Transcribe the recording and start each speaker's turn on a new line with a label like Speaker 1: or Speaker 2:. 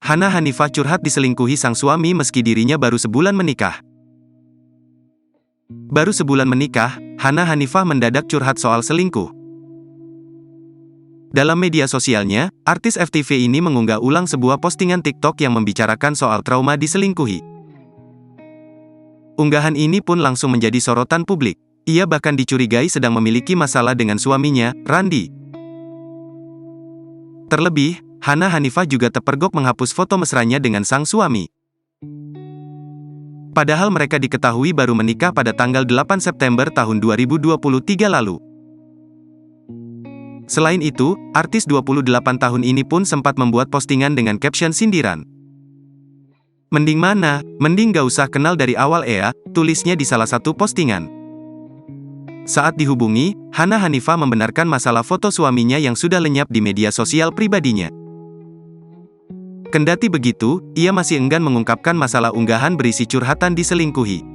Speaker 1: Hana Hanifah curhat diselingkuhi sang suami meski dirinya baru sebulan menikah. Baru sebulan menikah, Hana Hanifah mendadak curhat soal selingkuh. Dalam media sosialnya, artis FTV ini mengunggah ulang sebuah postingan TikTok yang membicarakan soal trauma diselingkuhi. Unggahan ini pun langsung menjadi sorotan publik. Ia bahkan dicurigai sedang memiliki masalah dengan suaminya, Randi. Terlebih, Hana Hanifah juga terpergok menghapus foto mesranya dengan sang suami. Padahal mereka diketahui baru menikah pada tanggal 8 September tahun 2023 lalu. Selain itu, artis 28 tahun ini pun sempat membuat postingan dengan caption sindiran. "Mending mana? Mending gak usah kenal dari awal ya," tulisnya di salah satu postingan. Saat dihubungi, Hana Hanifah membenarkan masalah foto suaminya yang sudah lenyap di media sosial pribadinya. Kendati begitu, ia masih enggan mengungkapkan masalah unggahan berisi curhatan diselingkuhi.